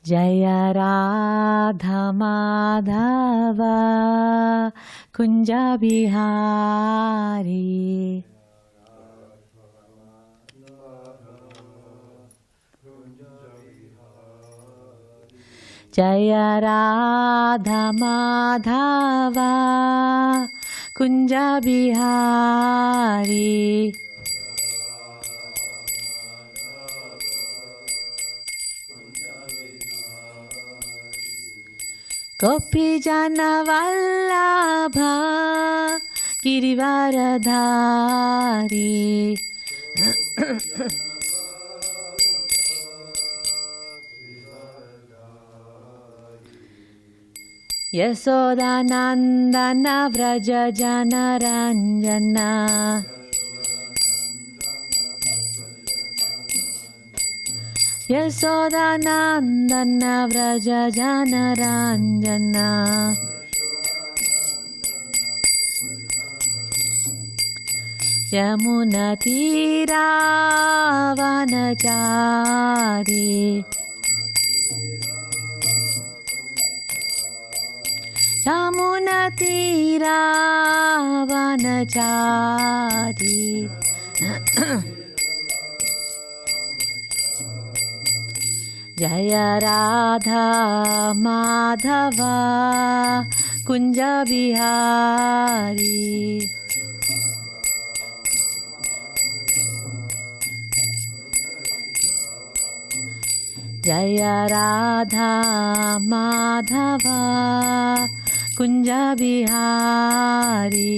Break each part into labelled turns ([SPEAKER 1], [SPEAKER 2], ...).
[SPEAKER 1] Jaya Radha Madhava Kunja Bihari. Jaya Radha Madhava Kunja Bihari. Gopi Jana Vallabha Girivaradhari. Yasoda Nandana Vraja Jana Ranjana. Yasoda Nandana Vraja Jana Ranjana. Yamuna Tira Vanachari. Yamuna Tira Vanachari. Jaya Radha Madhava Kunja Bihari. Jaya Radha Madhava Kunja Bihari.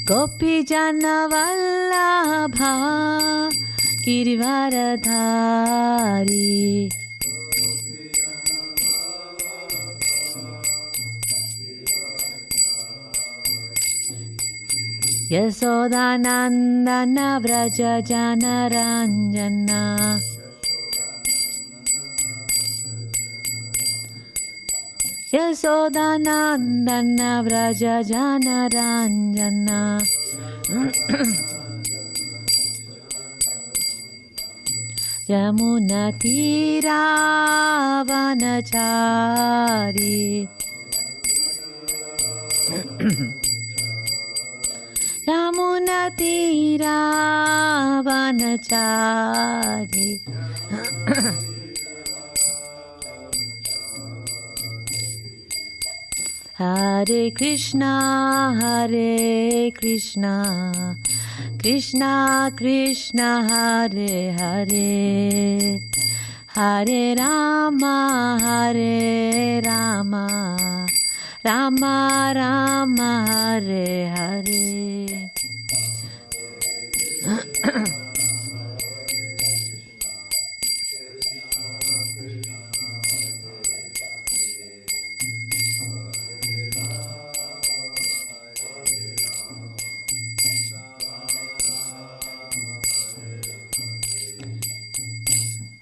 [SPEAKER 1] Gopi Jana Vallabha Girivaradhari. Yasoda Nandana Vraja Jana Ranjana. Yasoda Nandana Vraja Jana Ranjana. Yamuna Tira Vanachari. Yamuna Tira Vanachari. Hare Krishna, Hare Krishna, Krishna Krishna, Hare Hare, Hare Rama, Hare Rama, Rama Rama, Hare Hare.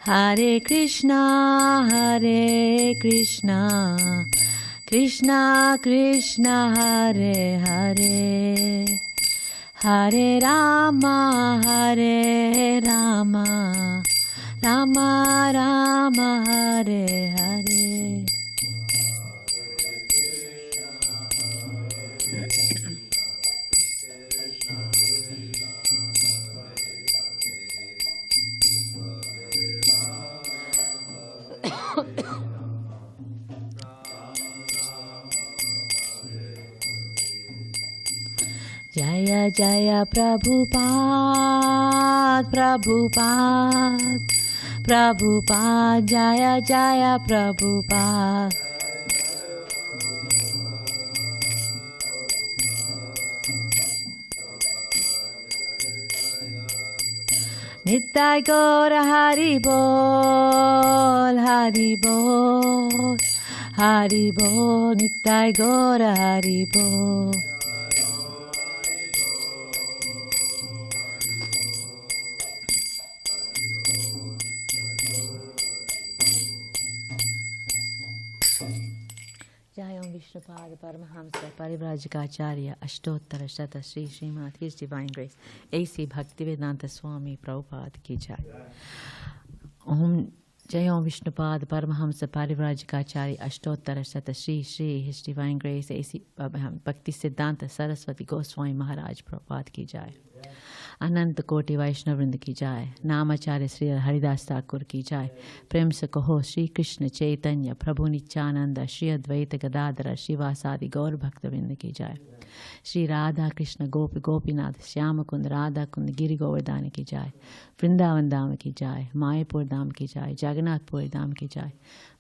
[SPEAKER 1] Hare Krishna, Hare Krishna, Krishna Krishna, Hare Hare, Hare Rama, Hare Rama, Rama Rama, Hare Hare. Jaya Jaya Prabhupada, Prabhupada, Prabhupada, Jaya Jaya Prabhupada. Nittai Gaura Hari Bol, Hari Bol, Hari Bol, Nittai Gaura Hari Bol. Jai Om Vishnu Vishnupada Paramahamsa Parivrajikacharya Ashtottara Shata Sri Srimad His Divine Grace A.C. Bhaktivedanta Swami Prabhupada Ki Jai. Om Jai Om Vishnupada Paramahamsa Parivrajikacharya Ashtottara Shata Sri His Divine Grace A.C. Bhakti Siddhanta Saraswati Goswami Maharaj Prabhupada Ki Jai. अनंत कोटि वैष्णव वृंद की जाय. नामाचार्य श्री हरिदास ठाकुर की जाय. प्रेम से कहो श्री कृष्ण चैतन्य प्रभु नित्यानंद श्री अद्वैत गदाधर श्रीवासादि गौर भक्त वृंद की जाय. श्री राधा कृष्ण गोपी गोपीनाथ श्याम कुंद राधा कुंद गिरि गोवर्धन की जाय. वृंदावन धाम की जाय. मायापुर धाम की जाय. जगन्नाथपुरी धाम की जाय.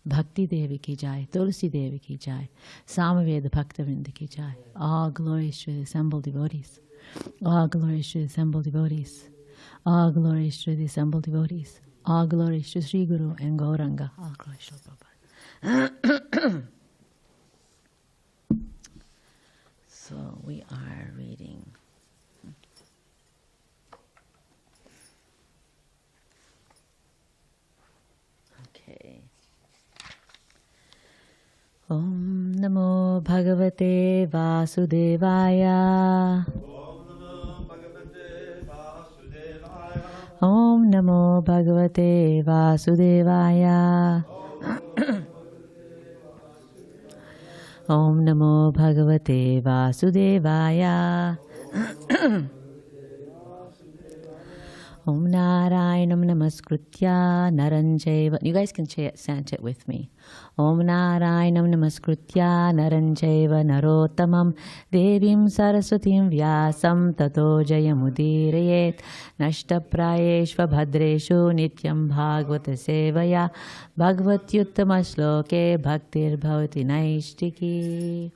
[SPEAKER 1] भक्ति देवी की जाय. तुलसी देवी की जाय. सामवेद भक्त वृंद की जाय. All glories to the assembled devotees. All glories to the assembled devotees. All glories to the assembled devotees. All glories to Sri Guru and Gauranga. All glories to Prabhupada. So we are reading. Okay. Om Namo Bhagavate Vasudevaya. Om Namo Bhagavate Vasudevaya. Om Namo Bhagavate Vasudevaya. Om Narayanam Namaskritya Naranjaiva. You guys can chant it with me. Om Narayanam Namaskritya Naranjaiva Narottamam Devim Saraswatim Vyasam Tato Jayamudirayet Nashtaprayeshva Bhadreshu Nityam Bhagavata Sevaya Bhagavatyuttama Shloke Bhaktir Bhavati Naishtiki.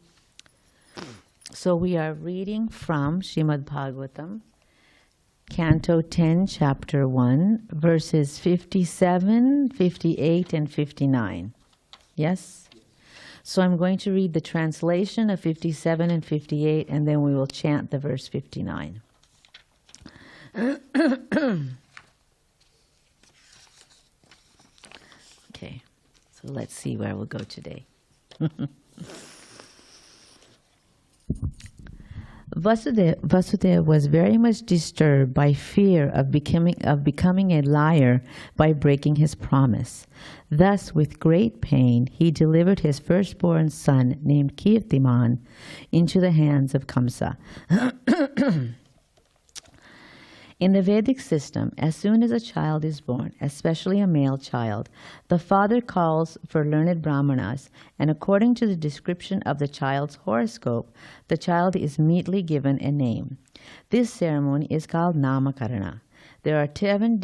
[SPEAKER 1] So we are reading from Srimad Bhagavatam, Canto 10, Chapter 1, verses 57, 58, and 59. Yes? So I'm going to read the translation of 57 and 58, and then we will chant the verse 59. Okay, so let's see where we'll go today. Vasudeva was very much disturbed by fear of becoming a liar by breaking his promise. Thus, with great pain, he delivered his firstborn son, named Kirtiman, into the hands of Kaṁsa. In the Vedic system, as soon as a child is born, especially a male child, the father calls for learned brahmanas, and according to the description of the child's horoscope, the child is immediately given a name. This ceremony is called namakarana. There are 10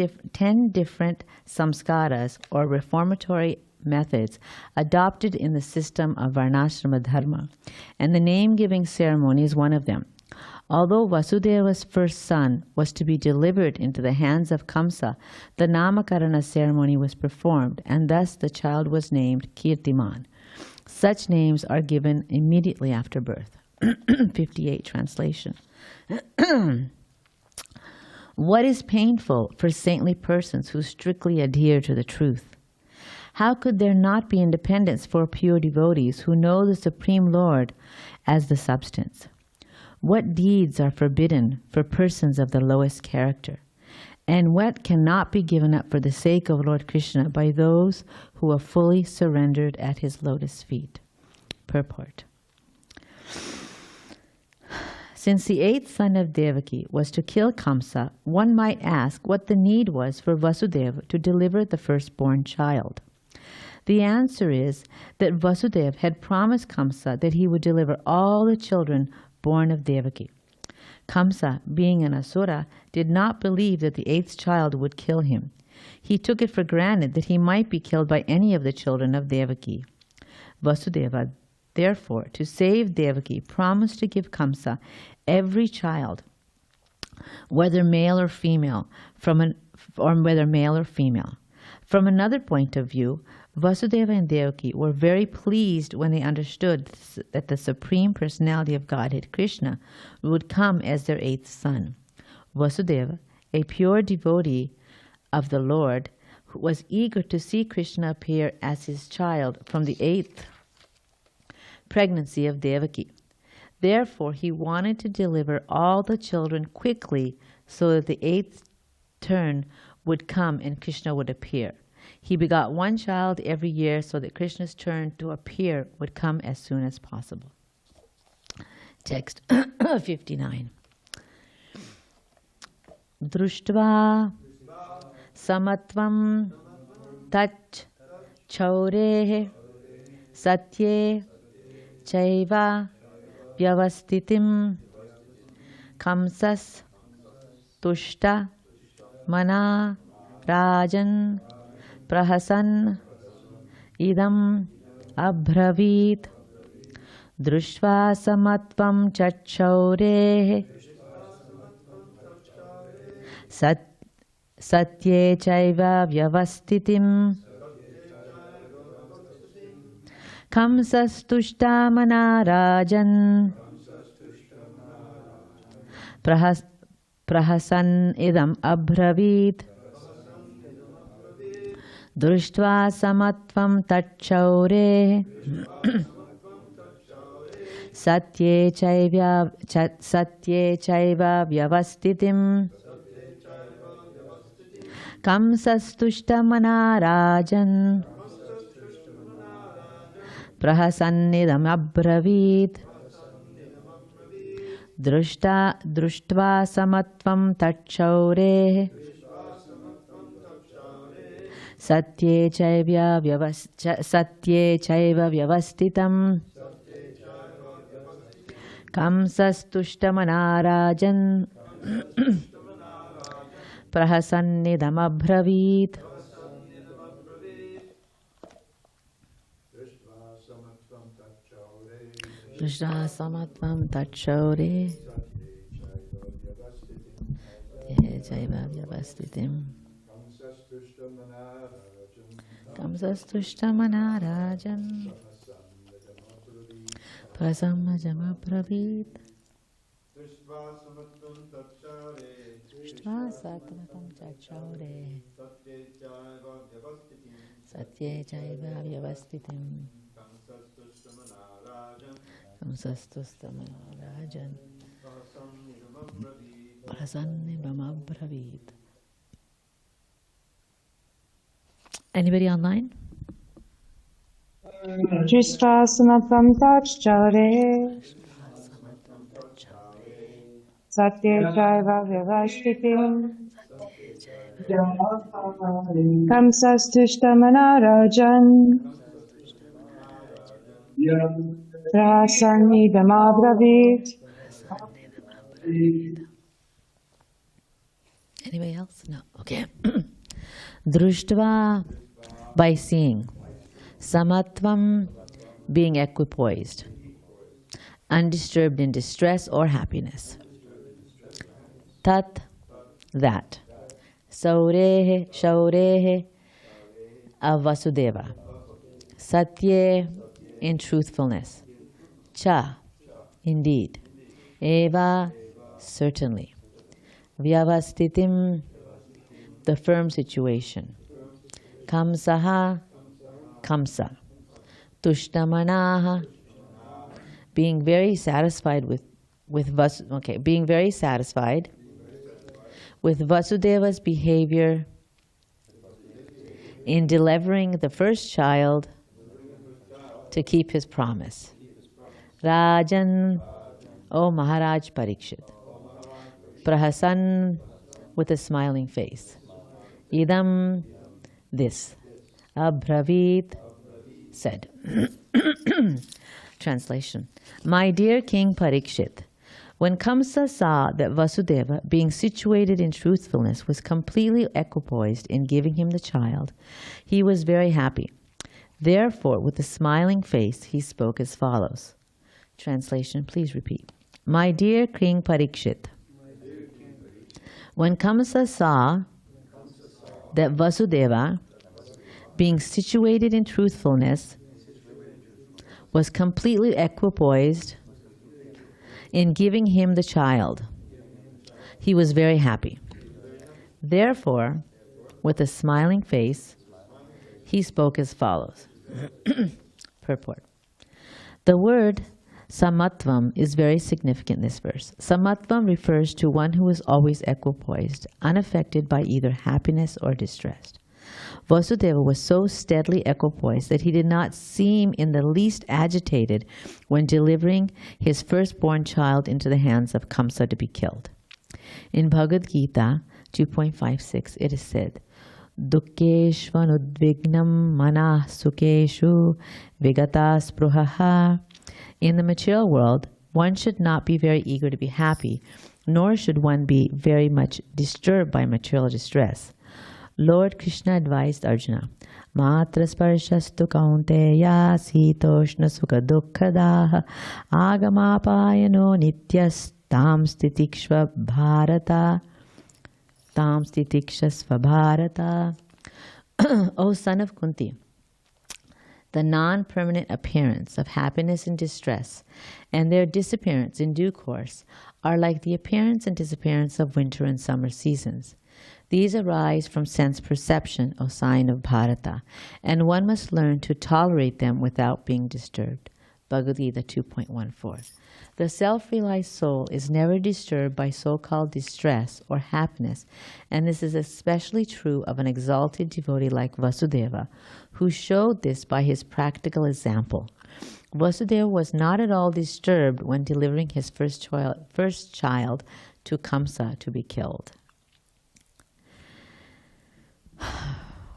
[SPEAKER 1] different samskaras, or reformatory methods, adopted in the system of varnashrama dharma, and the name-giving ceremony is one of them. Although Vasudeva's first son was to be delivered into the hands of Kaṁsa, the Namakarana ceremony was performed, and thus the child was named Kirtiman. Such names are given immediately after birth. 58 translation. What is painful for saintly persons who strictly adhere to the truth? How could there not be independence for pure devotees who know the Supreme Lord as the substance? What deeds are forbidden for persons of the lowest character? And what cannot be given up for the sake of Lord Krishna by those who are fully surrendered at his lotus feet? Purport. Since the 8th son of Devaki was to kill Kaṁsa, one might ask what the need was for Vasudeva to deliver the firstborn child. The answer is that Vasudeva had promised Kaṁsa that he would deliver all the children born of Devaki. Kaṁsa, being an asura, did not believe that the 8th child would kill him. He took it for granted that he might be killed by any of the children of Devaki. Vasudeva, therefore, to save Devaki, promised to give Kaṁsa every child, whether male or female. From another point of view, Vasudeva and Devaki were very pleased when they understood that the Supreme Personality of Godhead, Krishna, would come as their 8th son. Vasudeva, a pure devotee of the Lord, was eager to see Krishna appear as his child from the 8th pregnancy of Devaki. Therefore, he wanted to deliver all the children quickly so that the 8th turn would come and Krishna would appear. He begot one child every year so that Krishna's turn to appear would come as soon as possible. Text 59. Društva samatvam tach chaure satye chaiva vyavastitim Kaṁsas tushta mana rajan prahasan idam abhravit društva samatvam chachaure satye chaiva vyavastitim Kaṁsas tushta mana rajan prahasan idam abhravit društva samatvam tachaure satye chaiva vyavastitim Kaṁsas tushta mana rajan prahasannidam abhravit društva samatvam tachaure satye chaiva vyavastitam Kaṁsas tushta mana rajan prahasannidam abhravit. Društva samatvam tachaure chaiva vyavastitim Kaṁsas tushta mana rajan prasamajam abhravit. Društva samatvam tachaure satye chaiva vyavastitim Kaṁsas tushta mana rajan prasannidam abhravit. Anybody online?
[SPEAKER 2] Društva samatvam tachaure satye chaiva vyavastitim Kaṁsas tushta mana rajan prasannidam abhravit.
[SPEAKER 1] Anybody else? No. Okay. Društva, by seeing. Samatvam, being equipoised, undisturbed in distress or happiness. Tat, that. Saurehe, shaurehe, of Vasudeva. Satye, in truthfulness. Cha, indeed. Eva, certainly. Vyavastitim, the firm situation. Kaṁsaha, Kaṁsa. Tushtamanaha, being very satisfied being very satisfied with Vasudeva's behavior in delivering the first child to keep his promise. Rajan, O Maharaj Parikshit. Prahasan, with a smiling face. Idam, this. Abhravit, said. Translation. My dear King Parikshit, when Kaṁsa saw that Vasudeva, being situated in truthfulness, was completely equipoised in giving him the child, he was very happy. Therefore, with a smiling face, he spoke as follows. Translation, please repeat. My dear King Parikshit, when Kaṁsa saw that Vasudeva, being situated in truthfulness, was completely equipoised in giving him the child, he was very happy. Therefore, with a smiling face, he spoke as follows. Purport. The word samatvam is very significant in this verse. Samatvam refers to one who is always equipoised, unaffected by either happiness or distress. Vasudeva was so steadily equipoised that he did not seem in the least agitated when delivering his firstborn child into the hands of Kaṁsa to be killed. In Bhagavad Gita 2.56, it is said, Dukkeshvanudvignam manah sukeshu vigata spruhaha. In the material world, one should not be very eager to be happy, nor should one be very much disturbed by material distress. Lord Krishna advised Arjuna, Matra sparshastu kaunteya sitoshna sukha dukkhadaha agamapayano nityas tam stitikshva bharata. Tam stitikshasva bharata. O son of Kunti, the non-permanent appearance of happiness and distress and their disappearance in due course are like the appearance and disappearance of winter and summer seasons. These arise from sense perception, O sign of Bharata, and one must learn to tolerate them without being disturbed. Bhagavad Gita 2.14. The self-realized soul is never disturbed by so-called distress or happiness, and this is especially true of an exalted devotee like Vasudeva, who showed this by his practical example. Vasudeva was not at all disturbed when delivering his first child to Kaṁsa to be killed.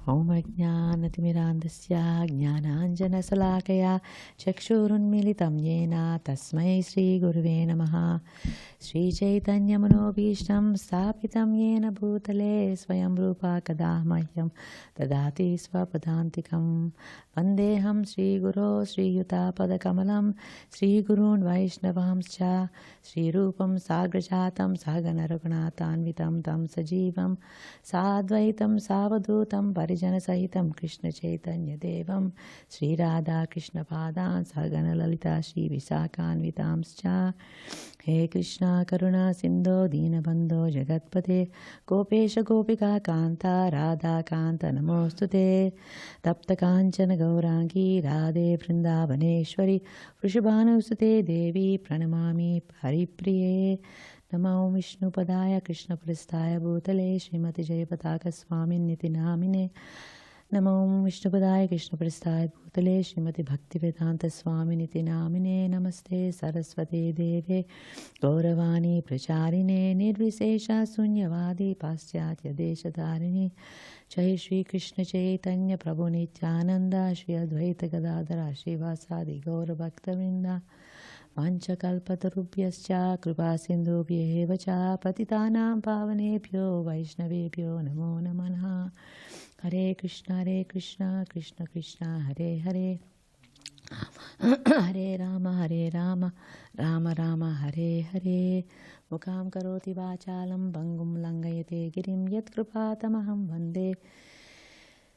[SPEAKER 1] Om Ajnanatimirandasya Jnananjana Salakaya Chakshurunmilitam Yena Tasmai Sri Guruve Namaha. Sri Chaitanya Manobhishtam Stapitam Yena Bhutale Swayam Rupa Kadamahyam Tadati Swapadantikam Vandeham Sri Guru Sri Yuta Padakamalam Sri Gurun Vaishnavamscha Sri Rupam Sagrajatam Sagana Raghunatanvitam Tam Sajivam Sadvaitam Savadutam Parijana Sahitam Krishna Chaitanya Devam Sri Radha Krishna Padan Sagana Lalita Sri Visakanvitamscha. He Krishna Karuna Sindho Dinabandho Jagatpate Gopesha Gopika Kanta Radha Kanta Namostute Tapta Kanchana Gaurangi Radhe Vrindavaneshwari Vrishabhanusute Devi Pranamami Paripriye. Namo Vishnu Padaya Krishna Pristaya Bhutale Srimati Jayapataka Swamin Niti Namine. Namo Vishnu Padaya Krishna Pristaya Bhutale Srimati Bhakti Vedanta Swami Niti Namine. Namaste Saraswati Deve Gauravani Pracharine Nirvisesha Sunyavadi Paschatya Deshatharini. Jai Shri Krishna Chaitanya Prabhu Nityananda Shri Advaita Gadadhara Shri Vasadi Gaura Bhakta Vrinda. Vanchakalpatarubhyascha kripa sindhubhyev cha patitanam pavanebhyo vaishnavebhyo namo namaha. Hare Krishna Krishna Krishna Hare Hare Hare Rama Rama Rama Hare Hare. Mukam karoti vachalam bangum langayate girim yat kripatamaham vande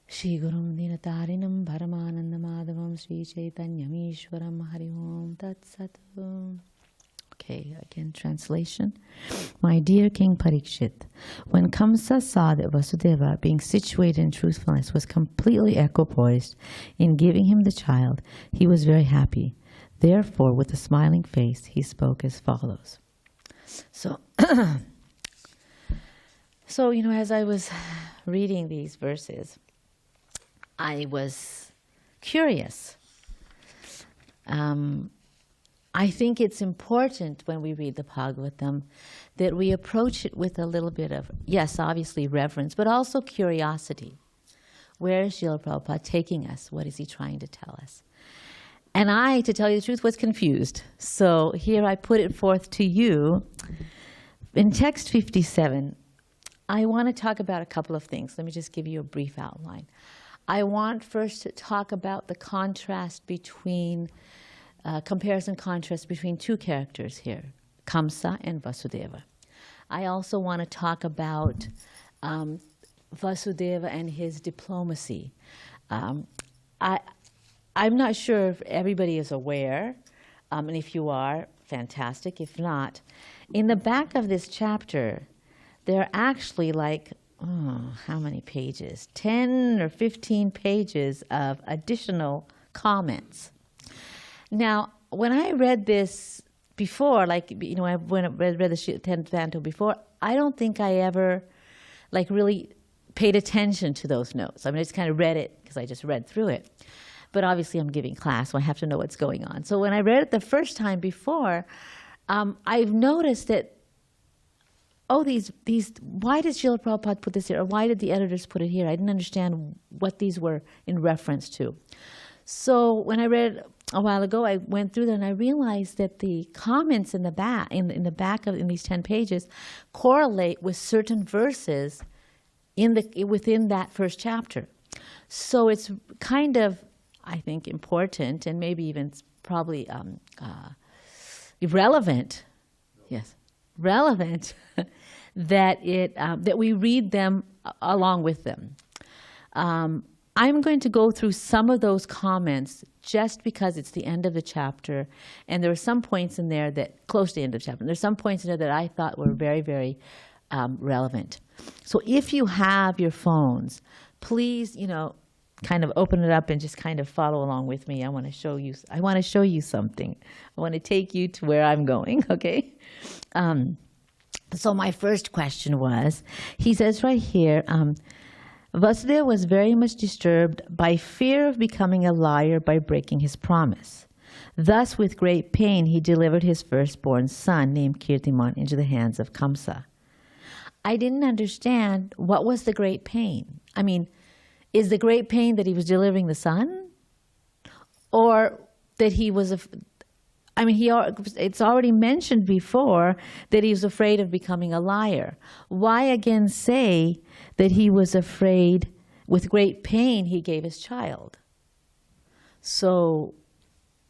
[SPEAKER 1] Shri Gurum Dinatarinam Paramananda Madhavam Sri Chaitanyam Ishwaram Hari Om Tat Sat. Okay, again, translation. My dear King Parikshit, when Kaṁsa saw that Vasudeva, being situated in truthfulness, was completely equipoised in giving him the child, he was very happy. Therefore, with a smiling face, he spoke as follows. So, as I was reading these verses, I was curious. I think it's important when we read the Bhagavatam that we approach it with a little bit of, yes, obviously reverence, but also curiosity. Where is Srila Prabhupada taking us? What is he trying to tell us? And I, to tell you the truth, was confused. So here I put it forth to you. In text 57, I want to talk about a couple of things. Let me just give you a brief outline. I want first to talk about the contrast between, comparison contrast between two characters here, Kaṁsa and Vasudeva. I also want to talk about Vasudeva and his diplomacy. I'm not sure if everybody is aware, and if you are, fantastic. If not, in the back of this chapter, there are actually how many pages? 10 or 15 pages of additional comments. Now, when I read this before, like, when I read the 10th canto before, I don't think I ever, like, really paid attention to those notes. I mean, I just kind of read it because I just read through it. But obviously I'm giving class, so I have to know what's going on. So when I read it the first time before, I've noticed that, why did Srila Prabhupada put this here? Or why did the editors put it here? I didn't understand what these were in reference to. So when I read a while ago, I went through there and I realized that the comments in the back, in these 10 pages, correlate with certain verses within that first chapter. So it's kind of, I think, important and maybe even probably relevant. Yes, relevant that we read them along with them. I'm going to go through some of those comments just because it's the end of the chapter, and there are some points in there that, close to the end of the chapter, there's some points in there that I thought were very, very relevant. So if you have your phones, please, kind of open it up and just kind of follow along with me. I want to show you something. I want to take you to where I'm going, okay? So my first question was, he says right here, Vasudeva was very much disturbed by fear of becoming a liar by breaking his promise. Thus, with great pain, he delivered his firstborn son, named Kirtiman, into the hands of Kaṁsa. I didn't understand what was the great pain. I mean, is the great pain that he was delivering the son? Or that he was, it's already mentioned before that he was afraid of becoming a liar. Why again say that he was afraid, with great pain, he gave his child? So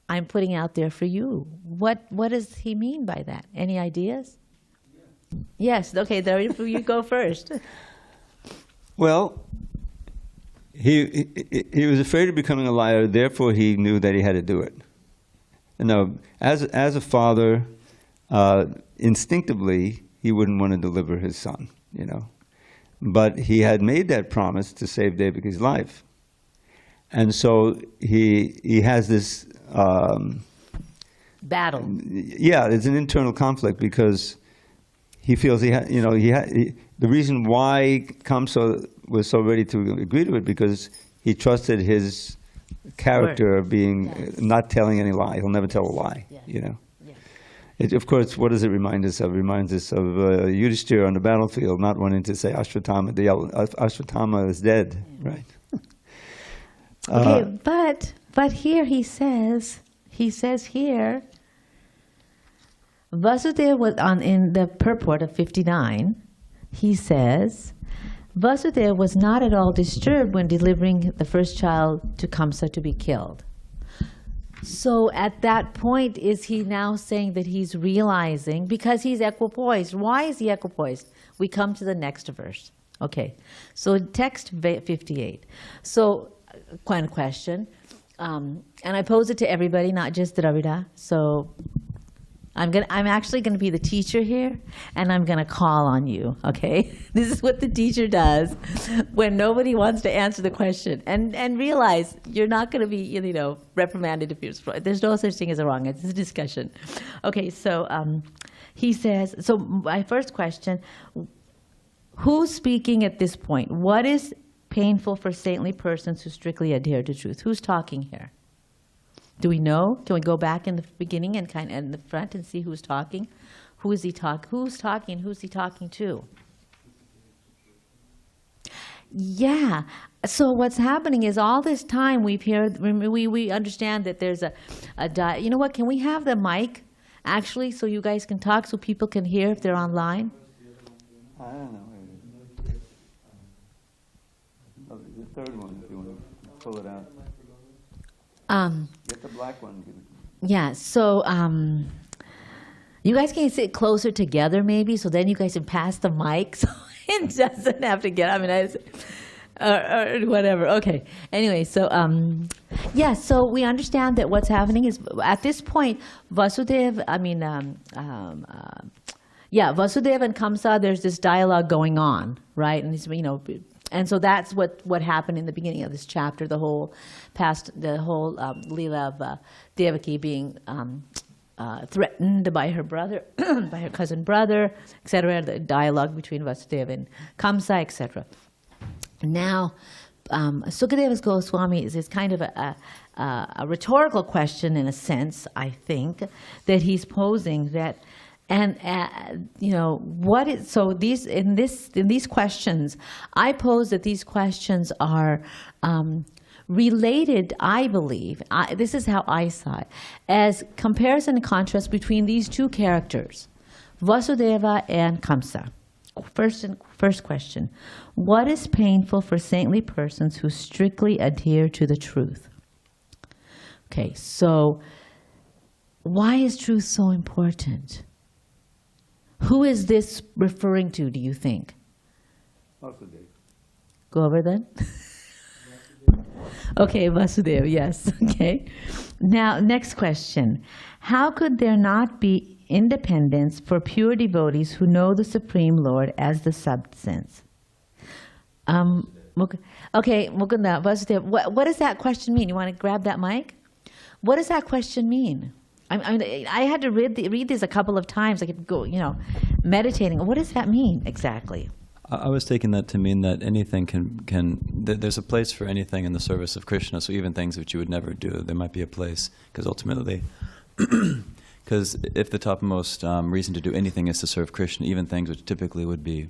[SPEAKER 1] I'm putting out there for you. What does he mean by that? Any ideas? Yeah. Yes, okay, there you go first.
[SPEAKER 3] Well, he was afraid of becoming a liar, therefore he knew that he had to do it. Now, as a father, instinctively, he wouldn't want to deliver his son, But he had made that promise to save Deviki's life. And so he has this...
[SPEAKER 1] battle.
[SPEAKER 3] Yeah, it's an internal conflict because he feels the reason why Kaṁsa was so ready to agree to it because he trusted his character of being not telling any lie. He'll never tell a lie,
[SPEAKER 1] Yeah.
[SPEAKER 3] Of course, what does it remind us of? It reminds us of Yudhishthira on the battlefield, not wanting to say Ashwatthama. Ashwatthama is dead, right?
[SPEAKER 1] Okay, but here he says here, Vasudeva was in the purport of 59, he says, Vasudeva was not at all disturbed when delivering the first child to Kaṁsa to be killed. So at that point, is he now saying that he's realizing, because he's equipoised. Why is he equipoised? We come to the next verse. Okay, so text 58. So, one question, and I pose it to everybody, not just Dravida. So I'm actually going to be the teacher here, and I'm going to call on you, okay? This is what the teacher does when nobody wants to answer the question. And realize you're not going to be, reprimanded if you're... There's no such thing as a wrong answer. It's a discussion. Okay, so he says... So my first question, who's speaking at this point? What is painful for saintly persons who strictly adhere to truth? Who's talking here? Do we know? Can we go back in the beginning and kind of in the front and see who's talking? Who's talking? Who's he talking to? Yeah. So what's happening is all this time we understand that there's you know what? Can we have the mic actually so you guys can talk so people can hear if they're online?
[SPEAKER 3] I don't know. The third one, if you want to pull it out. Get the black one.
[SPEAKER 1] Yeah, so you guys can sit closer together maybe, so then you guys can pass the mic so it doesn't have to get, or whatever. Okay, anyway, so yeah, so we understand that what's happening is, at this point, Vasudeva and Kaṁsa, there's this dialogue going on, right? And he's, And so that's what happened in the beginning of this chapter, the whole Leela of Devaki being threatened by her brother, by her cousin brother, etc., the dialogue between Vasudeva and Kaṁsa, etc. Now, Sukadeva Goswami is kind of a rhetorical question in a sense, I think, that he's posing that, and what is so these in these questions, I pose that these questions are related, I believe, this is how I saw it, as comparison and contrast between these two characters, Vasudeva and Kaṁsa. First question, what is painful for saintly persons who strictly adhere to the truth? Okay, so why is truth so important? Who is this referring to, do you think?
[SPEAKER 3] Vasudeva.
[SPEAKER 1] Go over then. Okay, Vasudeva, yes. Okay. Now, next question. How could there not be independence for pure devotees who know the Supreme Lord as the substance? Okay, Mukunda, Vasudeva, what does that question mean? You want to grab that mic? What does that question mean? I had to read this a couple of times. I could go, meditating. What does that mean exactly?
[SPEAKER 4] I was taking that to mean that anything there's a place for anything in the service of Krishna, so even things which you would never do, there might be a place, because ultimately, because if the topmost reason to do anything is to serve Krishna, even things which typically would be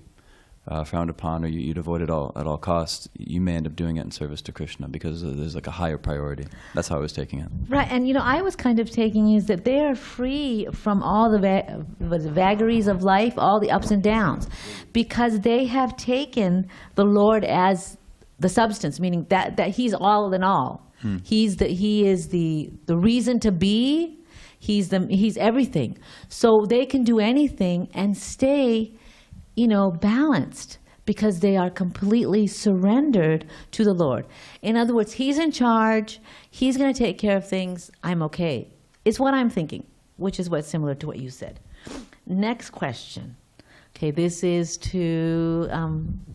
[SPEAKER 4] frowned upon or you'd avoid at all costs, you may end up doing it in service to Krishna because there's like a higher priority. That's how I was taking it.
[SPEAKER 1] Right, and I was kind of taking is that they are free from all the vagaries of life, all the ups and downs, because they have taken the Lord as the substance, meaning that He's all in all. He is the reason to be. He's everything. So they can do anything and stay balanced because they are completely surrendered to the Lord. In other words, He's in charge. He's going to take care of things. I'm okay. It's what I'm thinking, which is what's similar to what you said. Next question. Okay, this is to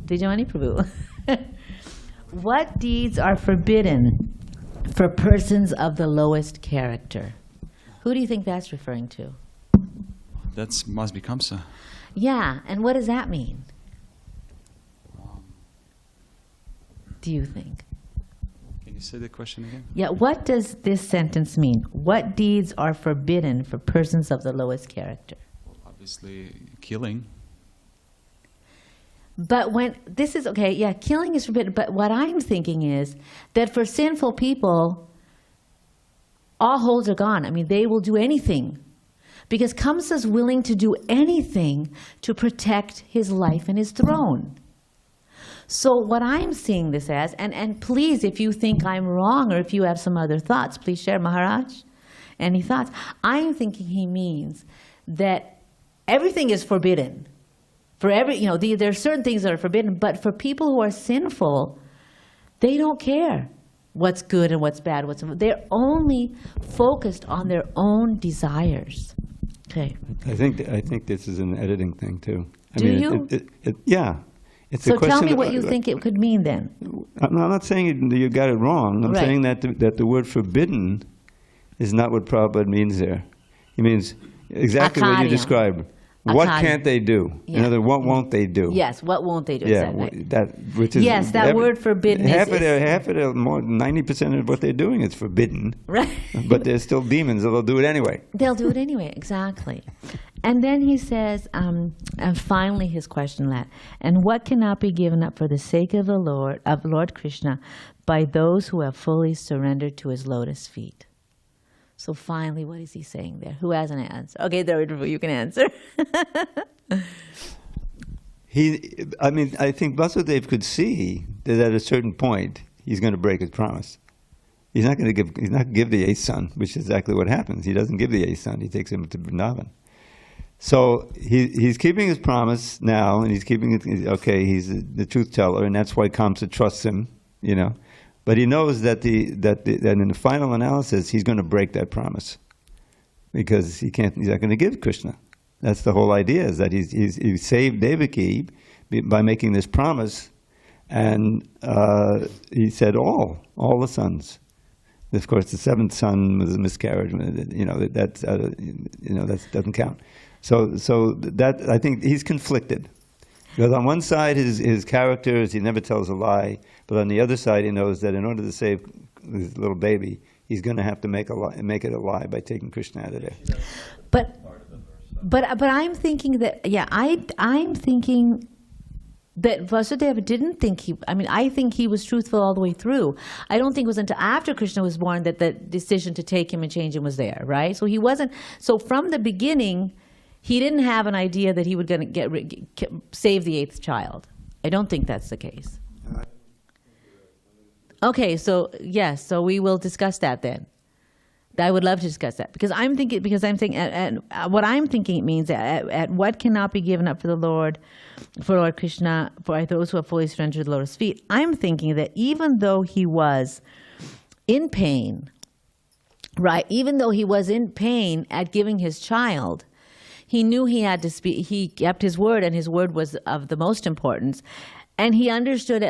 [SPEAKER 1] Dijamani Prabhu. What deeds are forbidden for persons of the lowest character? Who do you think that's referring to?
[SPEAKER 5] That must be Kaṁsa.
[SPEAKER 1] Yeah, and what does that mean? Do you think?
[SPEAKER 5] Can you say the question again?
[SPEAKER 1] Yeah, what does this sentence mean? What deeds are forbidden for persons of the lowest character?
[SPEAKER 5] Obviously, killing.
[SPEAKER 1] But killing is forbidden, but what I'm thinking is that for sinful people, all holds are gone. I mean, they will do anything. Because Kaṁsa is willing to do anything to protect his life and his throne. So what I'm seeing this as, and please, if you think I'm wrong or if you have some other thoughts, please share, Maharaj. Any thoughts? I'm thinking he means that everything is forbidden. For there are certain things that are forbidden, but for people who are sinful, they don't care what's good and what's bad. They're only focused on their own desires. Okay.
[SPEAKER 3] I think this is an editing thing too.
[SPEAKER 1] Do you?
[SPEAKER 3] Yeah. It's
[SPEAKER 1] so
[SPEAKER 3] a question
[SPEAKER 1] tell me what you think it could mean then.
[SPEAKER 3] I'm not saying you got it wrong. I'm saying that the word forbidden is not what Prabhupada means there. He means exactly what you described. What can't they do? Yeah. In other words, what won't they do?
[SPEAKER 1] Yes, what won't they do?
[SPEAKER 3] Yeah,
[SPEAKER 1] that word forbidden
[SPEAKER 3] half of it, more than 90% of what they're doing is forbidden.
[SPEAKER 1] Right.
[SPEAKER 3] But they're still demons, so they'll do it anyway.
[SPEAKER 1] They'll do it anyway, exactly. And then he says, and finally his question, and what cannot be given up for the sake of Lord Krishna by those who have fully surrendered to his lotus feet? So finally, what is he saying there? Who has an answer? Okay, there, you can answer.
[SPEAKER 3] I think Vasudeva could see that at a certain point he's going to break his promise. He's not going to give the eighth son, which is exactly what happens. He doesn't give the eighth son. He takes him to Vrindavan. So he's keeping his promise now, and he's keeping it. Okay, he's the truth teller, and that's why Kaṁsa trusts him. But he knows that in the final analysis, he's going to break that promise because he's not going to give Krishna. That's the whole idea, is that he saved Devaki by making this promise And he said all the sons. Of course, the seventh son was a miscarriage. That doesn't count. So that, I think he's conflicted. Because on one side, his character is he never tells a lie, but on the other side, he knows that in order to save his little baby, he's going to have to make it a lie by taking Krishna out of there.
[SPEAKER 1] But I'm thinking that I'm thinking that Vasudeva didn't think I think he was truthful all the way through. I don't think it was until after Krishna was born that the decision to take him and change him was there, right? So he wasn't. So from the beginning, he didn't have an idea that he would going to save the eighth child. I don't think that's the case. Okay, so yes, so we will discuss that then. I would love to discuss that because I'm thinking what I'm thinking it means at what cannot be given up for the Lord, for Lord Krishna, for those who have fully surrendered to the Lord's feet. I'm thinking that even though he was in pain, right? Even though he was in pain at giving his child, he knew he had to speak. He kept his word, and his word was of the most importance. And he understood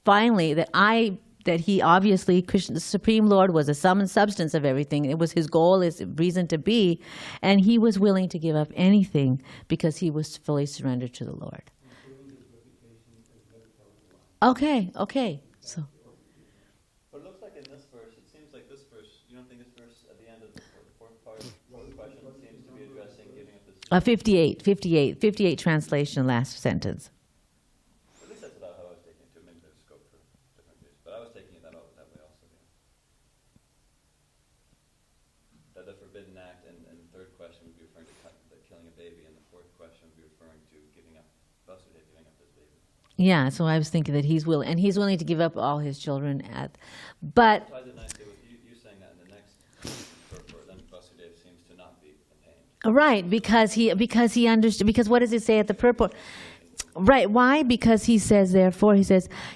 [SPEAKER 1] finally that he obviously, Krishna, the Supreme Lord, was the sum and substance of everything. It was his goal, his reason to be, and he was willing to give up anything because he was fully surrendered to the Lord. Okay. So.
[SPEAKER 4] But it looks like in this verse, it seems like this verse, you don't think this verse at the end of the fourth part of the question seems to be addressing giving up this?
[SPEAKER 1] 58 translation, last sentence.
[SPEAKER 4] At least that's about how I was taking it too. Maybe there's scope for different views. But I was taking it that way also. Yeah. That the forbidden act and the third question would be referring to the killing a baby, and the fourth question would be referring to giving up, Vasudeva giving up his baby.
[SPEAKER 1] Yeah, so I was thinking that he's willing to give up all his children but.
[SPEAKER 4] Ties it nicely with you saying that in the next purport, then Vasudeva seems to not be in pain.
[SPEAKER 1] Right, because he understood. Because what does it say at the purport? Right. Why? Because he says,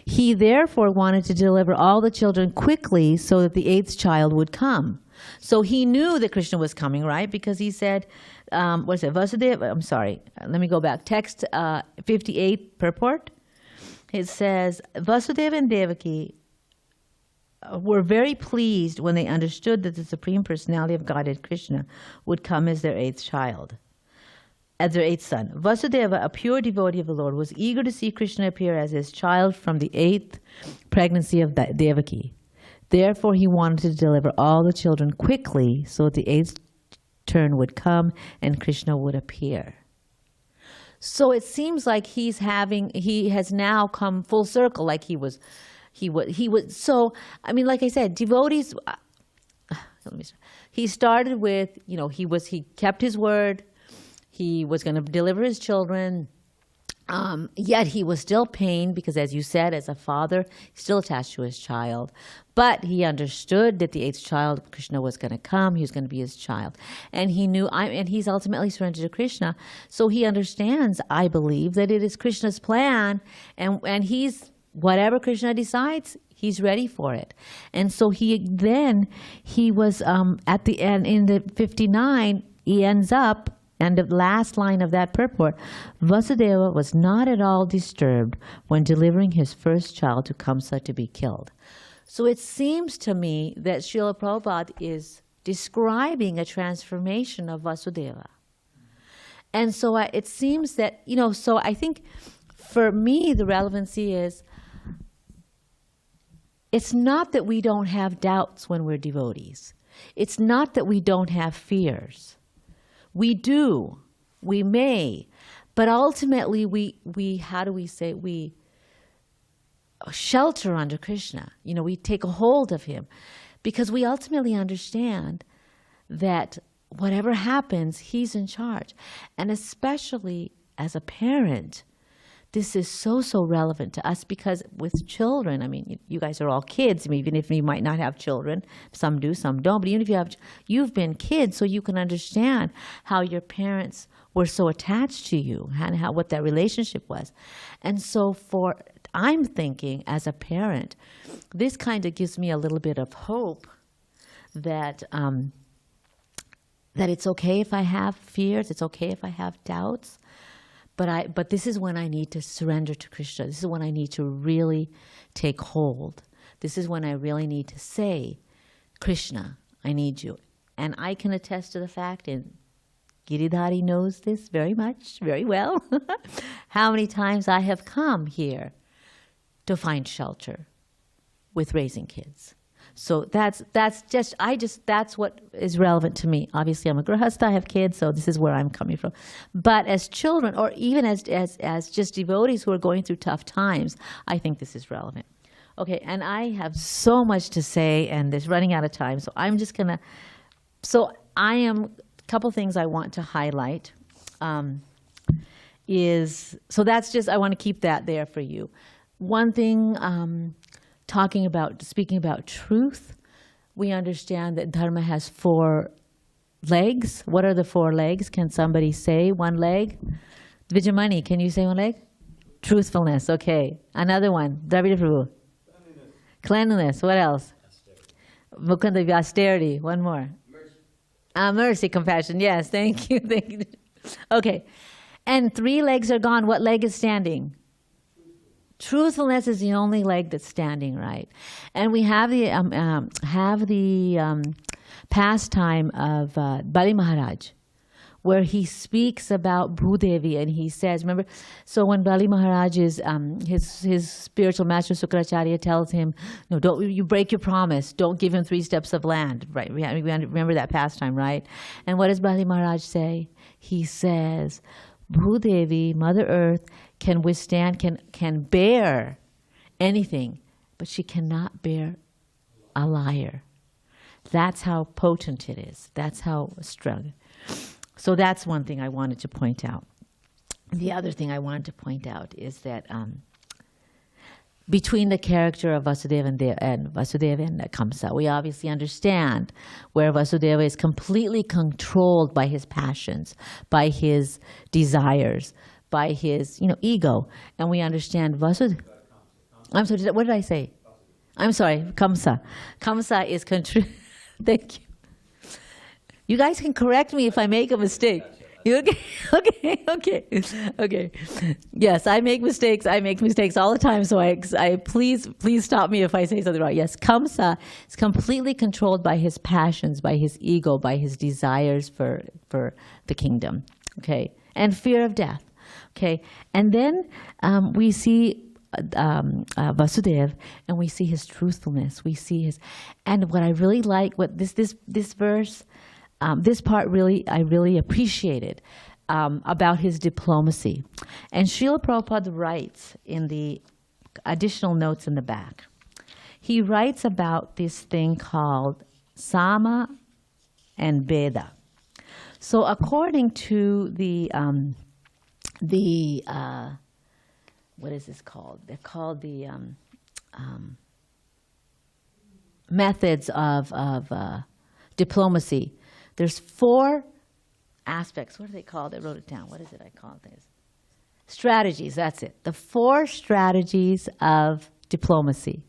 [SPEAKER 1] he therefore wanted to deliver all the children quickly so that the eighth child would come. So he knew that Krishna was coming, right? Because he said, what is it? Vasudeva, I'm sorry. Let me go back. Text 58 purport. It says, Vasudeva and Devaki were very pleased when they understood that the Supreme Personality of Godhead, Krishna, would come as their eighth child. As their eighth son. Vasudeva, a pure devotee of the Lord, was eager to see Krishna appear as his child from the eighth pregnancy of Devaki. Therefore, he wanted to deliver all the children quickly so that the eighth turn would come and Krishna would appear. So it seems like he has now come full circle, like he was. So, I mean, like I said, devotees. He started with, he kept his word. He was going to deliver his children, yet he was still pained because, as you said, as a father, he's still attached to his child. But he understood that the eighth child, Krishna, was going to come. He was going to be his child. And he knew, and he's ultimately surrendered to Krishna. So he understands, I believe, that it is Krishna's plan, and he's, whatever Krishna decides, he's ready for it. And so he was, at the end, in the 59, he ends up, and the last line of that purport, Vasudeva was not at all disturbed when delivering his first child to Kaṁsa to be killed. So it seems to me that Srila Prabhupada is describing a transformation of Vasudeva. And so it seems that, so I think for me the relevancy is, it's not that we don't have doubts when we're devotees. It's not that we don't have fears. We do, we may, but ultimately we how do we say, we shelter under Krishna. We take a hold of him because we ultimately understand that whatever happens, he's in charge. And especially as a parent, this is so relevant to us because with children, I mean, you guys are all kids. I mean, even if you might not have children, some do, some don't. But even if you've been kids, so you can understand how your parents were so attached to you and what that relationship was. And so I'm thinking as a parent, this kind of gives me a little bit of hope that that it's okay if I have fears, it's okay if I have doubts. But this is when I need to surrender to Krishna. This is when I need to really take hold. This is when I really need to say, Krishna, I need you. And I can attest to the fact, and Giridhari knows this very much, very well, how many times I have come here to find shelter with raising kids. So that's what is relevant to me. Obviously, I'm a grahastha, I have kids, so this is where I'm coming from. But as children, or even as just devotees who are going through tough times, I think this is relevant. Okay, and I have so much to say, and it's running out of time, so I'm just gonna. So a couple things I want to highlight. That's just, I want to keep that there for you. One thing. Speaking about truth, we understand that dharma has 4 legs. What are the 4 legs? Can somebody say one leg? Vijamani, can you say one leg? Truthfulness, okay. Another one, Dravida Prabhu. Cleanliness, what else? Mukunda, austerity, one more. Mercy, compassion, yes, thank you. Okay, and 3 legs are gone. What leg is standing? Truthfulness is the only leg that's standing, right? And we have the pastime of Bali Maharaj, where he speaks about Bhudevi, and he says, remember, so when Bali Maharaj is, his spiritual master Sukracharya tells him, no, don't you break your promise, don't give him 3 steps of land, right? We remember that pastime, right? And what does Bali Maharaj say? He says, Bhudevi, Mother Earth, can withstand, can bear anything, but she cannot bear a liar. That's how potent it is. That's how strong. So that's one thing I wanted to point out. The other thing I wanted to point out is that between the character of Vasudeva and Kaṁsa, we obviously understand where Vasudeva is completely controlled by his passions, by his desires, by his ego, and we understand Vasudeva. I'm sorry, what did I say? I'm sorry, Kaṁsa. Kaṁsa is Thank you. You guys can correct me if I make a mistake. Okay? Okay. Yes, I make mistakes. I make mistakes all the time. So please stop me if I say something wrong. Yes, Kaṁsa is completely controlled by his passions, by his ego, by his desires for the kingdom. Okay, and fear of death. Okay, and then we see Vasudeva, and we see his truthfulness. We see his, and what I really like, what this verse. This part I really appreciated about his diplomacy. And Srila Prabhupada writes in the additional notes in the back, he writes about this thing called Sama and Veda. So according to the what is this called? They're called the methods of diplomacy. There's 4 aspects. What are they called? I wrote it down. What is it I call this? Strategies, that's it. The 4 strategies of diplomacy.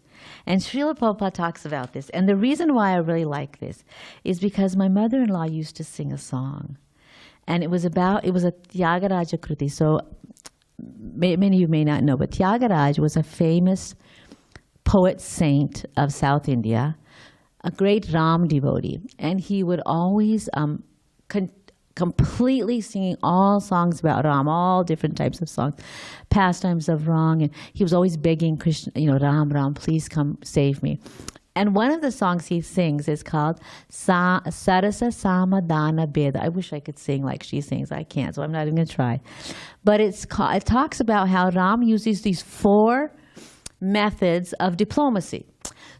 [SPEAKER 1] And Srila Prabhupada talks about this. And the reason why I really like this is because my mother-in-law used to sing a song. And it was a Tyagaraja Kruti. So many of you may not know, but Tyagaraja was a famous poet saint of South India, a great Ram devotee, and he would always completely singing all songs about Ram, all different types of songs, pastimes of Ram, and he was always begging Krishna, Ram, please come save me. And one of the songs he sings is called Sarasa Samadana Veda. I wish I could sing like she sings. I can't, so I'm not even going to try. But it talks about how Ram uses these 4 methods of diplomacy.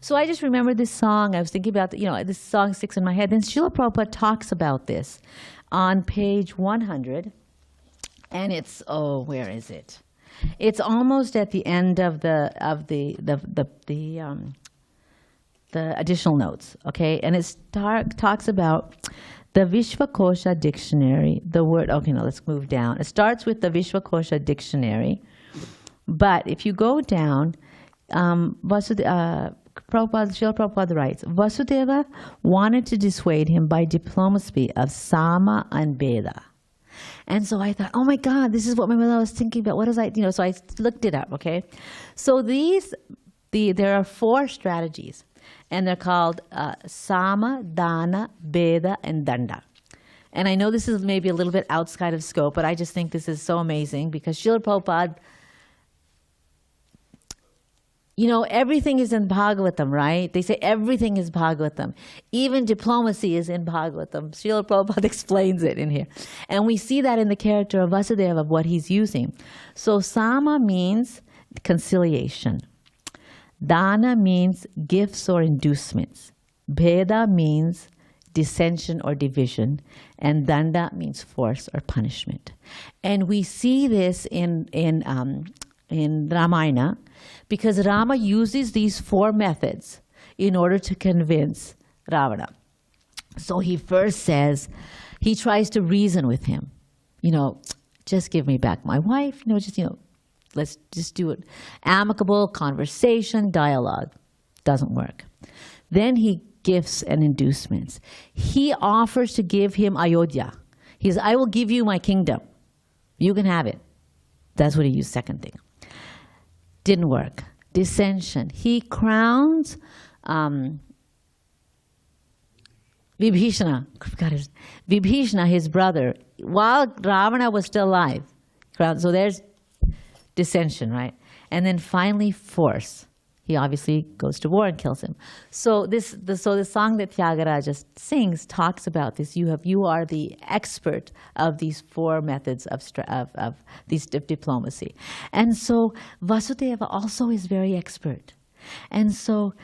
[SPEAKER 1] So I just remembered this song. I was thinking about, this song sticks in my head. Then Srila Prabhupada talks about this on page 100. And it's, where is it? It's almost at the end of the additional notes, okay? And it talks about the Vishvakosha dictionary, the word, let's move down. It starts with the Vishvakosha dictionary. But if you go down, Srila Prabhupada writes, Vasudeva wanted to dissuade him by diplomacy of Sama and Veda. And so I thought, oh my God, this is what my mother was thinking about. What is I, so I looked it up, okay? So there are 4 strategies, and they're called Sama, Dana, Beda, and Danda. And I know this is maybe a little bit outside of scope, but I just think this is so amazing because Srila Prabhupada, everything is in Bhagavatam, right? They say everything is Bhagavatam. Even diplomacy is in Bhagavatam. Srila Prabhupada explains it in here. And we see that in the character of Vasudeva, of what he's using. So Sama means conciliation. Dana means gifts or inducements. Bheda means dissension or division. And Danda means force or punishment. And we see this in Ramayana, because Rama uses these 4 methods in order to convince Ravana. So he first says, he tries to reason with him. Just give me back my wife. Let's just do it. Amicable conversation, dialogue. Doesn't work. Then he gifts and inducements. He offers to give him Ayodhya. He says, I will give you my kingdom. You can have it. That's what he used, second thing. Didn't work. Dissension. He crowns Vibhishana, his brother, while Ravana was still alive. So there's dissension, right? And then finally force. He obviously goes to war and kills him. So the song that Tyagaraja sings talks about this. You are the expert of these 4 methods of diplomacy. And so Vasudeva also is very expert. And so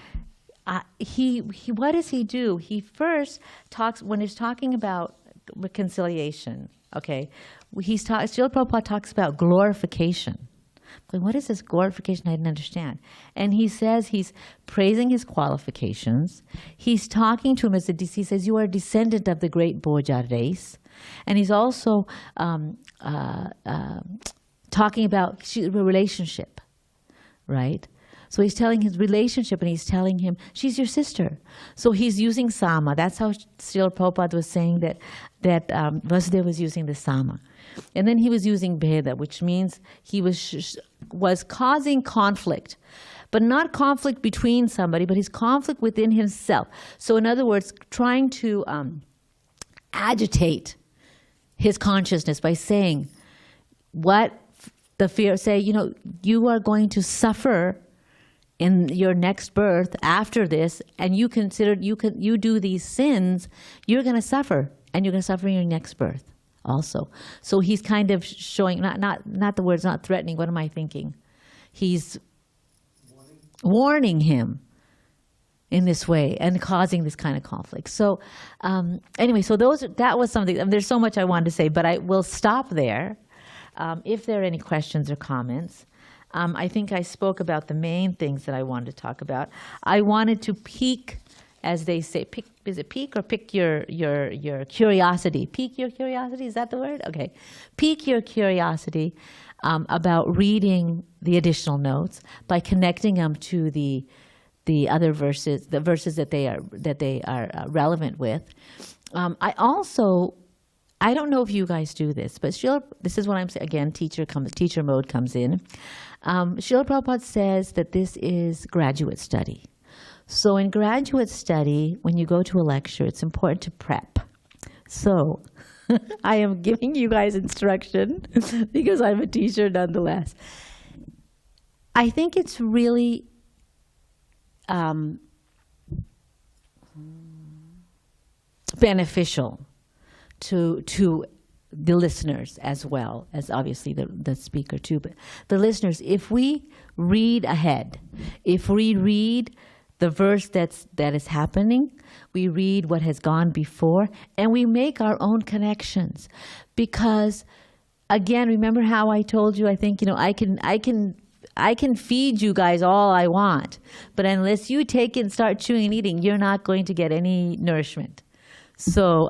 [SPEAKER 1] he what does he do? He first talks, when he's talking about reconciliation, okay, Srila Prabhupada talks about glorification. What is this glorification? I didn't understand. And he says he's praising his qualifications. He's talking to him as he says, you are a descendant of the great Bhoja race. And he's also talking about the relationship, right? So he's telling his relationship, and he's telling him, she's your sister. So he's using Sama. That's how Srila Prabhupada was saying that Vasudeva was using the Sama. And then he was using Bheda, which means he was causing conflict. But not conflict between somebody, but his conflict within himself. So in other words, trying to agitate his consciousness by saying what the fear, say, you are going to suffer in your next birth after this, and you do these sins, you're going to suffer, and you're going to suffer in your next birth also. So he's kind of showing, not the words, not threatening, what am I thinking? He's warning him in this way and causing this kind of conflict. So anyway, so that was something. There's so much I wanted to say, but I will stop there. If there are any questions or comments. I think I spoke about the main things that I wanted to talk about. I wanted to pique, as they say, is it pique or pick your curiosity? Pique your curiosity, is that the word? Okay. Pique your curiosity about reading the additional notes by connecting them to the other verses, the verses that they are relevant with. I don't know if you guys do this, but this is what I'm saying. Again, teacher mode comes in. Srila Prabhupada says that this is graduate study. So in graduate study, when you go to a lecture, it's important to prep. So I am giving you guys instruction because I'm a teacher nonetheless. I think it's really beneficial to the listeners as well as obviously the speaker too, but the listeners, if we read ahead, if we read the verse that is happening, we read what has gone before, and we make our own connections. Because again, remember how I told you, I think, I can feed you guys all I want, but unless you take it and start chewing and eating, you're not going to get any nourishment. So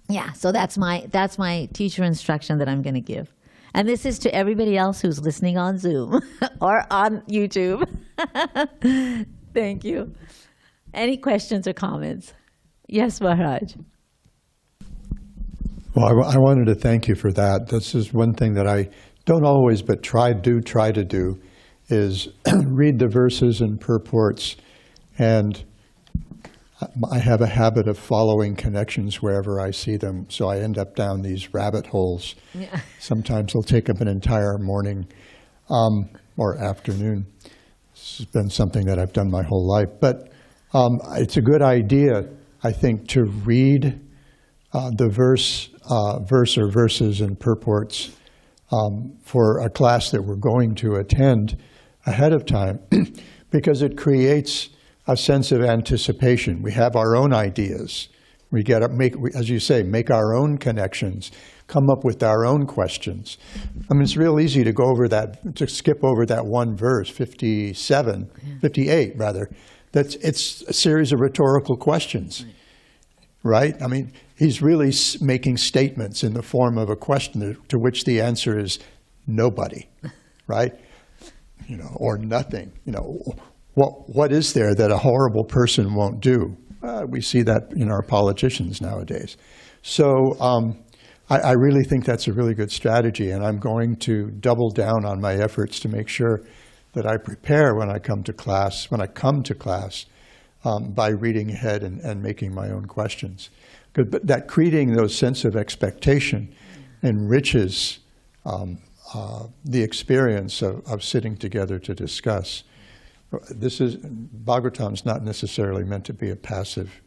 [SPEAKER 1] yeah, so that's my teacher instruction that I'm going to give. And this is to everybody else who's listening on Zoom or on YouTube. Thank you. Any questions or comments? Yes, Maharaj.
[SPEAKER 6] Well, I wanted to thank you for that. This is one thing that I don't always, but try to do, is read the verses and purports, and I have a habit of following connections wherever I see them, so I end up down these rabbit holes.
[SPEAKER 1] Yeah.
[SPEAKER 6] Sometimes they'll take up an entire morning or afternoon. This has been something that I've done my whole life. But it's a good idea, I think, to read the verse or verses and purports for a class that we're going to attend ahead of time, because it creates a sense of anticipation. We have our own ideas. We get to make, as you say, make our own connections, come up with our own questions. I mean, it's real easy to go over that, to skip over that one verse, 58 rather. It's a series of rhetorical questions, right? I mean, he's really making statements in the form of a question to which the answer is nobody, right? Or nothing. What is there that a horrible person won't do? We see that in our politicians nowadays. So I really think that's a really good strategy, and I'm going to double down on my efforts to make sure that I prepare when I come to class, by reading ahead and making my own questions. But that creating those sense of expectation enriches the experience of sitting together to discuss. Bhagavatam's not necessarily meant to be a passive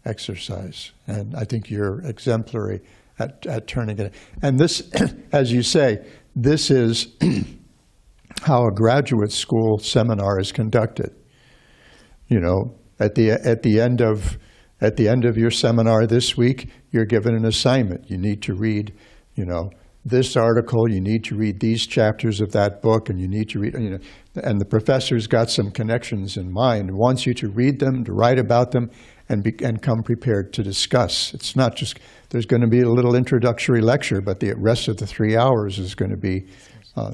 [SPEAKER 6] exercise, and I think you're exemplary at turning it. And this, as you say, this is how a graduate school seminar is conducted. At the end of your seminar this week, you're given an assignment. You need to read, this article, you need to read these chapters of that book, and you need to read, and the professor's got some connections in mind, wants you to read them, to write about them, and come prepared to discuss. It's not just, there's going to be a little introductory lecture, but the rest of the 3 hours is going to be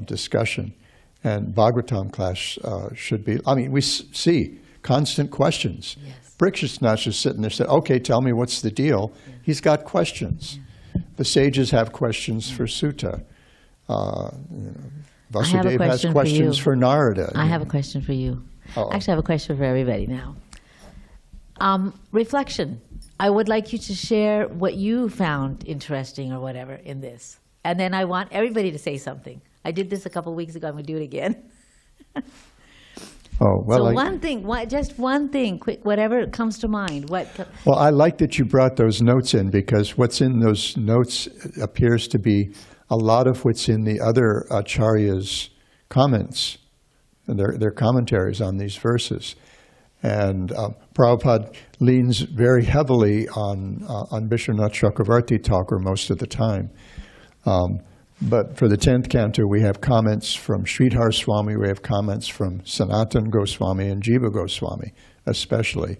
[SPEAKER 6] discussion. And Bhagavatam class should be, we see constant questions.
[SPEAKER 1] Yes.
[SPEAKER 6] Brikshit's not just sitting there saying, okay, tell me what's the deal. Yeah. He's got questions. Yeah. The sages have questions for Sutta. Vasudeva has questions for Narada.
[SPEAKER 1] I have a question for you. Actually, I have a question for everybody now. Reflection. I would like you to share what you found interesting or whatever in this. And then I want everybody to say something. I did this a couple of weeks ago. I'm going to do it again. One thing, just one thing, quick, whatever comes to mind.
[SPEAKER 6] Well, I like that you brought those notes in, because what's in those notes appears to be a lot of what's in the other acharyas' comments, their commentaries on these verses. And Prabhupada leans very heavily on Vishwanath Chakravarti Thakur most of the time. But for the 10th canto, we have comments from Sridhar Swami, we have comments from Sanatan Goswami and Jiva Goswami, especially.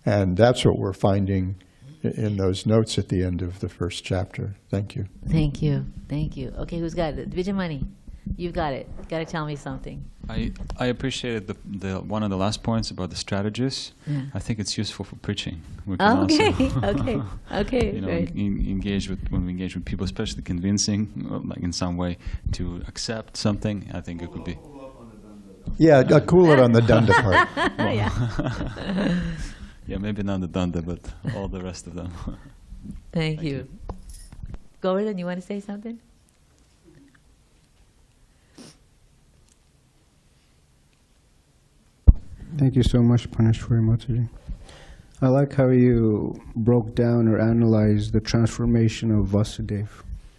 [SPEAKER 6] And that's what we're finding in those notes at the end of the first chapter. Thank you.
[SPEAKER 1] Thank you. Thank you. Okay, who's got it? Vijayamani, you've got it. Got to tell me something.
[SPEAKER 5] I appreciated the one of the last points about the strategies. Yeah. I think it's useful for preaching. We can
[SPEAKER 1] okay.
[SPEAKER 5] Right. Engage when we engage with people, especially convincing, like in some way, to accept something. I think it could be.
[SPEAKER 6] Yeah, cooler on the danda part.
[SPEAKER 5] Yeah, maybe not the danda, but all the rest of them.
[SPEAKER 1] Thank you. Govardhan, you want to say something?
[SPEAKER 7] Thank you so much, Phanesvari Mataji. I like how you broke down or analyzed the transformation of Vasudeva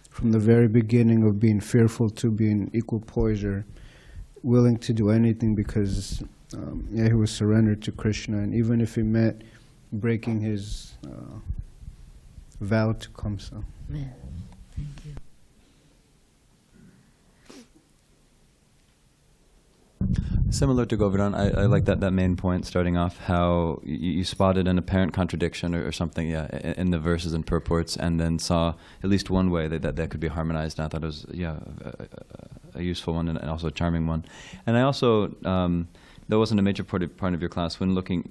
[SPEAKER 7] from the very beginning of being fearful to being equipoised, or willing to do anything because he was surrendered to Krishna, and even if he meant breaking his vow to Kaṁsa.
[SPEAKER 1] Yeah. Thank you.
[SPEAKER 4] Similar to Govardhan, I like that main point starting off, how you spotted an apparent contradiction or something, in the verses and purports, and then saw at least one way that could be harmonized. And I thought it was, a useful one and also a charming one. And I also, that wasn't a major part of your class, when looking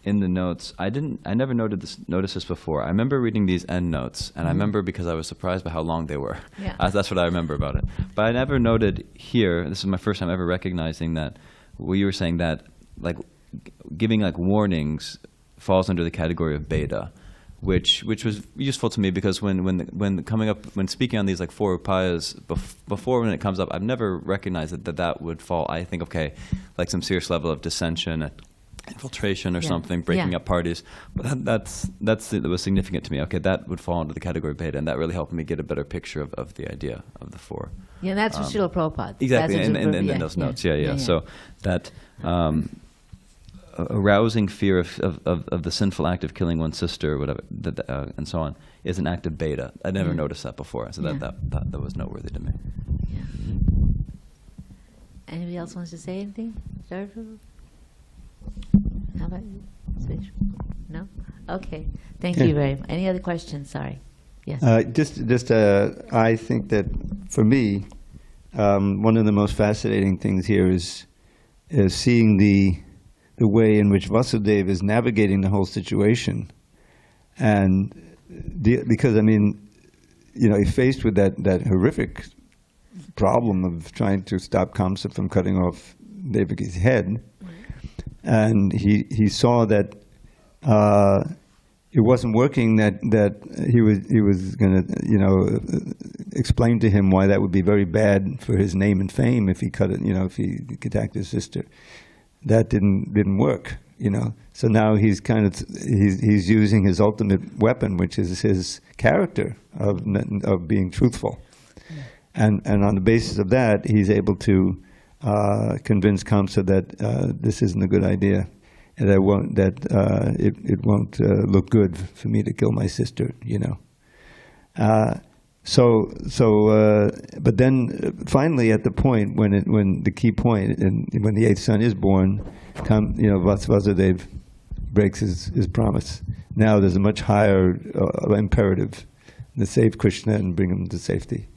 [SPEAKER 4] in the notes, I never noticed this before. I remember reading these end notes, and I remember because I was surprised by how long they were.
[SPEAKER 1] Yeah.
[SPEAKER 4] That's what I remember about it. But I never noted here, this is my first time ever recognizing that, you were saying that, like, giving like warnings falls under the category of beta, which was useful to me because when speaking on these like 4 upayas before when it comes up, I've never recognized that would fall. I think, okay, like some serious level of dissension, infiltration or something, breaking up parties. But that was significant to me. Okay, that would fall into the category of beta, and that really helped me get a better picture of the idea of the 4.
[SPEAKER 1] Yeah, that's what Srila Prabhupada.
[SPEAKER 4] Exactly, in those notes. Yeah. So that arousing fear of the sinful act of killing one's sister, or whatever, and so on, is an act of beta. I never noticed that before, so that was noteworthy to me.
[SPEAKER 1] Yeah. Anybody else wants to say anything? How about you? No? Okay. Thank you very much. Any other questions? Sorry. Yes.
[SPEAKER 3] I think that for me, one of the most fascinating things here is seeing the way in which Vasudeva is navigating the whole situation, and because I mean, he's faced with that horrific problem of trying to stop Kaṁsa from cutting off Devaki's head. And he saw that it wasn't working. That he was going to explain to him why that would be very bad for his name and fame if he cut it. If he attacked his sister, that didn't work. So now he's he's using his ultimate weapon, which is his character of being truthful, and on the basis of that, he's able to convince Kaṁsa that this isn't a good idea, and it won't look good for me to kill my sister. But then finally, at the point when the key point, and when the 8th son is born, Vasudeva breaks his promise. Now there's a much higher imperative to save Krishna and bring him to safety.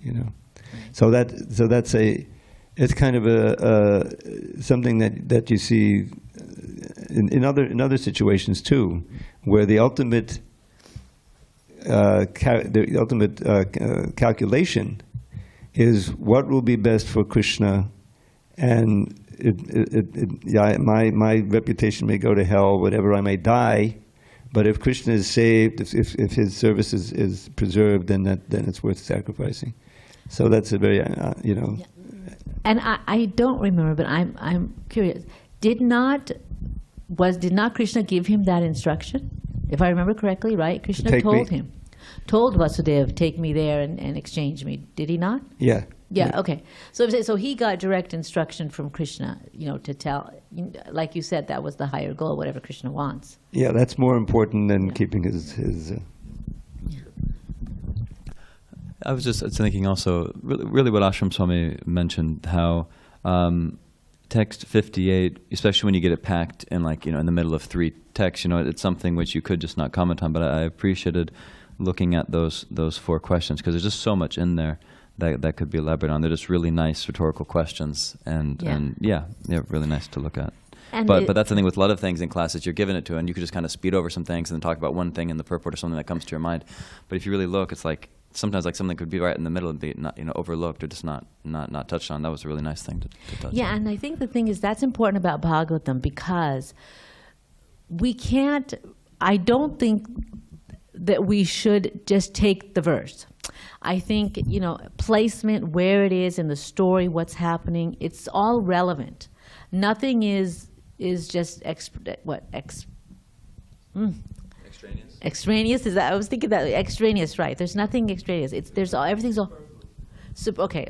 [SPEAKER 3] So that's it's kind of something that you see in other situations too, where the ultimate calculation is what will be best for Krishna, and my reputation may go to hell, whatever I may die, but if Krishna is saved, if his service is preserved, then it's worth sacrificing. So that's a very
[SPEAKER 1] And I don't remember, but I'm curious. Did not Krishna give him that instruction? If I remember correctly, right? Krishna told Vasudeva, take me there and exchange me. Did he not?
[SPEAKER 3] Yeah.
[SPEAKER 1] Yeah. Okay. So he got direct instruction from Krishna, to tell, like you said, that was the higher goal, whatever Krishna wants.
[SPEAKER 3] Yeah, that's more important than keeping his.
[SPEAKER 4] I was just thinking also, really what Ashram Swami mentioned, how text 58, especially when you get it packed in in the middle of 3 texts, it's something which you could just not comment on, but I appreciated looking at those 4 questions, because there's just so much in there that could be elaborated on. They're just really nice rhetorical questions, and really nice to look at. But that's the thing with a lot of things in classes, you're given it to, and you could just kind of speed over some things and then talk about one thing in the purport or something that comes to your mind. But if you really look, it's sometimes something could be right in the middle and be not overlooked or just not touched on. That was a really nice thing to touch on.
[SPEAKER 1] Yeah, and I think the thing is that's important about Bhagavatam, because I don't think that we should just take the verse. I think, placement, where it is in the story, what's happening, it's all relevant. Nothing is just extraneous. Extraneous, is that? I was thinking that extraneous, right? There's nothing extraneous. Everything's all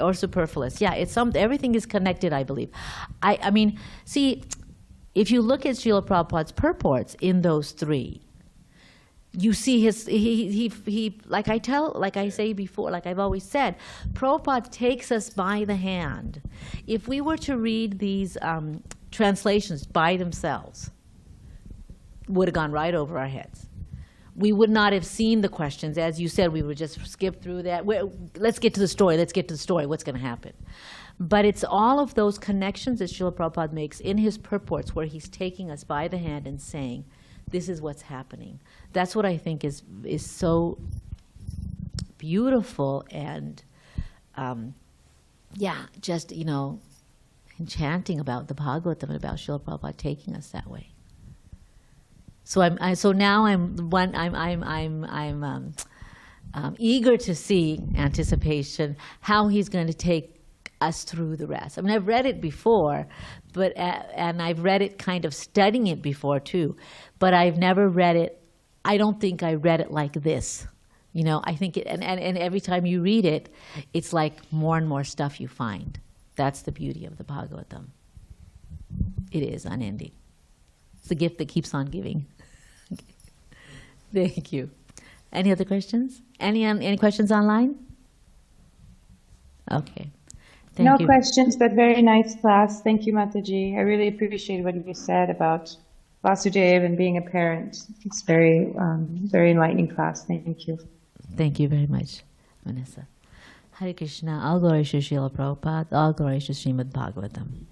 [SPEAKER 1] or superfluous. Yeah, everything is connected, I believe. I mean, see, if you look at Srila Prabhupada's purports in those 3, you see like I say before, like I've always said, Prabhupada takes us by the hand. If we were to read these translations by themselves, would have gone right over our heads. We would not have seen the questions. As you said, we would just skip through that. Let's get to the story. What's going to happen? But it's all of those connections that Srila Prabhupada makes in his purports, where he's taking us by the hand and saying, this is what's happening. That's what I think is so beautiful and, just, enchanting about the Bhagavatam and about Srila Prabhupada taking us that way. So now I'm eager to see, anticipation, how he's going to take us through the rest. I mean, I've read it before, but and I've read it kind of studying it before too, but I've never read it. I don't think I read it like this. I think it, and every time you read it, it's like more and more stuff you find. That's the beauty of the Bhagavatam. It is unending. It's the gift that keeps on giving. Thank you. Any other questions? Any questions online? Okay. Thank
[SPEAKER 2] No
[SPEAKER 1] you.
[SPEAKER 2] questions, but very nice class. Thank you, Mataji. I really appreciate what you said about Vasudeva and being a parent. It's very, very enlightening class. Thank you.
[SPEAKER 1] Thank you very much, Vanessa. Hare Krishna. All glory to Srila Prabhupada. All glory to Srimad Bhagavatam.